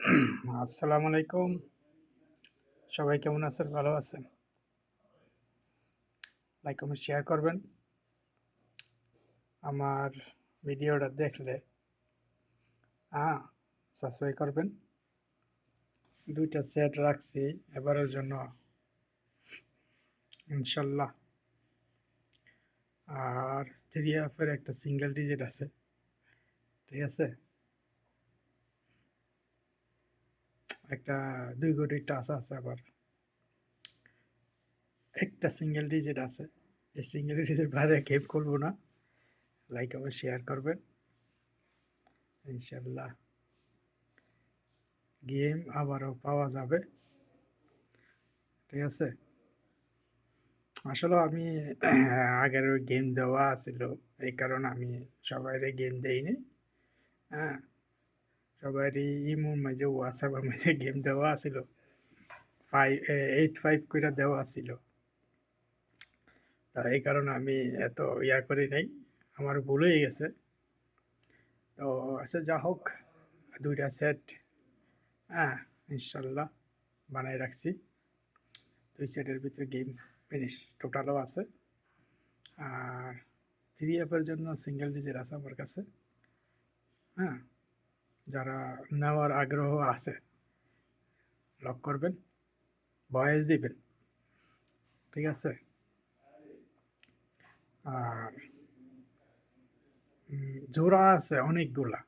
আসসালামু আলাইকুম। সবাই কেমন আছেন? ভালো আছেন? লাইক, কমেন্ট, শেয়ার করবেন। আমার ভিডিওটা দেখলে হ্যাঁ, সাবস্ক্রাইব করবেন। ২ টা সেট রাখছি এবারের জন্য ইনশাল্লাহ। আর 3 অ্যাপের একটা সিঙ্গেল ডিজিট আছে। ঠিক আছে? একটা ২ কোটি টাচ আছে আবার। একটা সিঙ্গেল ডিজিট আছে। এই সিঙ্গেল ডিজিট বাইরে গেম করব না। লাইক, কমেন্ট, শেয়ার করবেন। ইনশাল্লাহ গেম আবারও পাওয়া যাবে। ঠিক আছে? আসলে আমি আগের ওই গেম দেওয়া ছিল, এই কারণে আমি সবাইরে গেম দেইনি। হ্যাঁ, সবারই ইমোর মাঝে হোয়াটসঅ্যাপের মাঝে গেম দেওয়া ছিল, 8-5 করে দেওয়া ছিল। তা এই কারণে আমি এত ইয়া করি নাই, আমার ভুল হয়ে গেছে। তো আচ্ছা, যা হোক, 2টা সেট হ্যাঁ ইনশাল্লাহ বানাই রাখছি। 2 সেটের ভিতরে গেম ফিনিশ টোটালও আছে। আর 3 অ্যাপের জন্য সিঙ্গেল ডিজিট আছে আমার কাছে। হ্যাঁ, যারা নেওয়ার আগ্রহ আছে লক করবেন, ভয়েস দিবেন। ঠিক আছে? আর জোড়া আছে অনেকগুলা।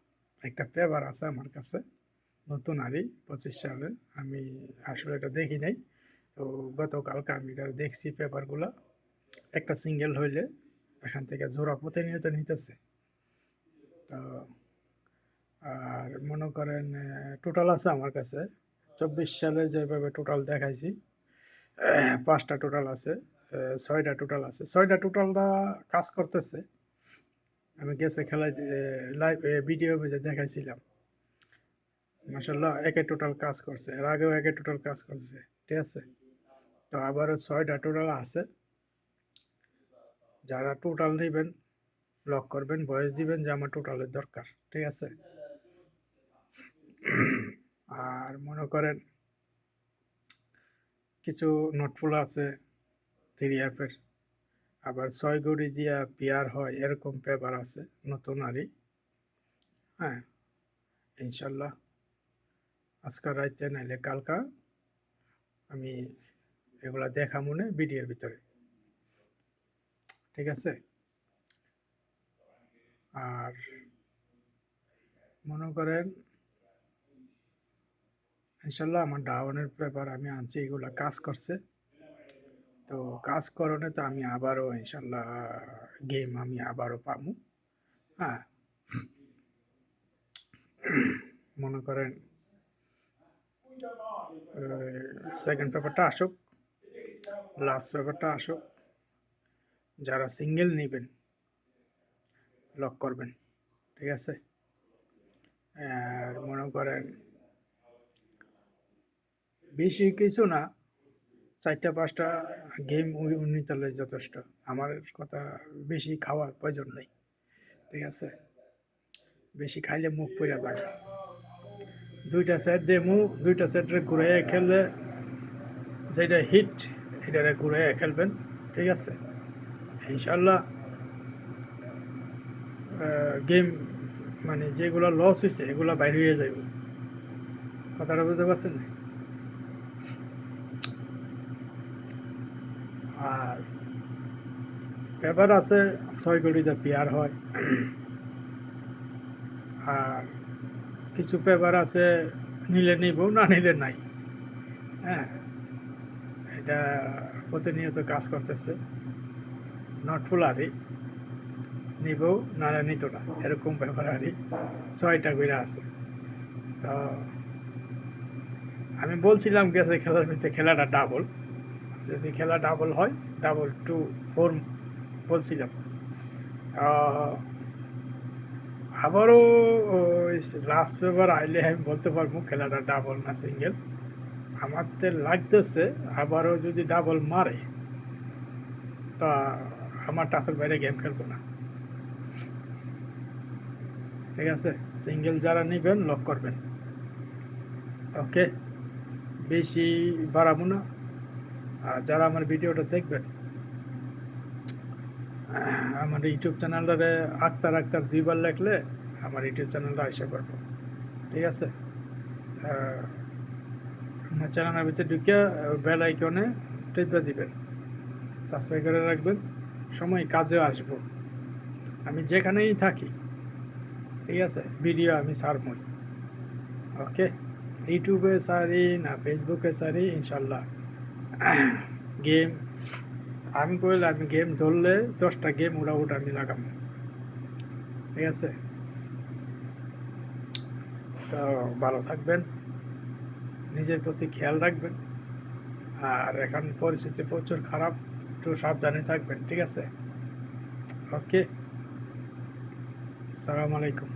একটা পেপার আছে আমার কাছে, নতুন আরই 25 সালে। আমি আসলে এটা দেখি নাই। তো গতকালকে আমি এটা দেখছি পেপারগুলা। একটা সিঙ্গেল হইলে এখান থেকে জোড়া প্রতিনিয়ত নিতেছে। তো আর মনে করেন টোটাল আছে আমার কাছে 24 সালে যেভাবে টোটাল দেখাইছি, 5টা টোটাল আছে, 6টা টোটাল আছে। 6টা টোটালটা কাজ করতেছে। আমি গেছে খেলায় লাইভ ভিডিও যে দেখাইছিলাম, মাসাল্লাহ একে টোটাল কাজ করছে, এর আগেও একে টোটাল কাজ করছে। ঠিক আছে? তো আবারও 6টা টোটাল আছে। যারা টোটাল নেবেন লক করবেন, ভয়েস দিবেন যে আমার টোটালের দরকার। ঠিক আছে? আর মনে করেন কিছু নোটফুল আছে 3 অ্যাপের, আবার 6 গড়ি দিয়া পেয়ার হয় এরকম পেপার আছে নতুন আরই। হ্যাঁ, ইনশাল্লাহ আজকাল রাইতে নাইলে কালকা আমি এগুলা দেখা মনে ভিডিওর ভিতরে। ঠিক আছে? আর মনে করেন ইনশাল্লাহ আমার ডাউনের পেপার আমি আনছি, এগুলা কাজ করছে। তো কাজ করণে তো আমি আবারও ইনশাল্লাহ গেম আমি আবারও পাবো। হ্যাঁ, মনে করেন সেকেন্ড পেপারটা আসুক, লাস্ট পেপারটা আসুক, যারা সিঙ্গেল নেবেন লক করবেন। ঠিক আছে? আর মনে করেন বেশি কিছু না, 4টা 5টা গেম নিতে যথেষ্ট। আমার কথা, বেশি খাওয়ার প্রয়োজন নেই। ঠিক আছে? বেশি খাইলে মুখ পুড়ে যায়। 2টা সেট দেমু, 2টা সেটরে ঘুরাইয়া খেললে যেটা হিট এটারে ঘুরাইয়া খেলবেন। ঠিক আছে? ইনশাল্লাহ গেম মানে যেগুলো লস হয়েছে এগুলো বাইরে হয়ে যাবে। কথাটা বুঝতে পারছেন? আর পেপার আছে 6 কোটিতে পেয়ার হয়। আর কিছু পেপার আছে নিলে নিব, না নিলে নাই। হ্যাঁ, এটা প্রতিনিয়ত কাজ করতেছে। নট ফুল আরই নিব, না নিত না, এরকম ব্যাপার আরই 6টা করে আছে। তো আমি বলছিলাম গেছে খেলার ভিতরে খেলাটা ডাবল, যদি খেলা ডাবল হয়, ডাবল 2 4 বলছিলাম। আবারও ওই লাস্ট পেপার আইলে আমি বলতে পারবো খেলাটা ডাবল না সিঙ্গেল। আমার তো লাগতেছে আবারও যদি ডাবল মারে তা আমার টাচের বাইরে গেম খেলবো না। ঠিক আছে? সিঙ্গেল যারা নেবেন লক করবেন। ওকে, বেশি বাড়াবো না। আর যারা আমার ভিডিওটা দেখবেন, আমার ইউটিউব চ্যানেলটারে আক্তার আক্তার 2 বার লেখলে আমার ইউটিউব চ্যানেলটা এসে পড়বো, ঠিক আছে? আমার চ্যানেলের ভিতরে ঢুকে বেল আইকনে টিপে দিবেন, সাবস্ক্রাইব করে রাখবেন, সময় কাজে আসবো। আমি যেখানেই থাকি, ঠিক আছে, ভিডিও আমি ছাড়বই। ওকে, ইউটিউবে সারি না ফেসবুকে সারি, ইনশাল্লাহ। গেম আমি করলে, আমি গেম ধরলে 10টা গেম ওটা আমি লাগাবো, ঠিক আছে? তো ভালো থাকবেন, নিজের প্রতি খেয়াল রাখবেন। আর এখন পরিস্থিতি প্রচুর খারাপ, একটু সাবধানে থাকবেন, ঠিক আছে? ওকে, আসসালামু আলাইকুম।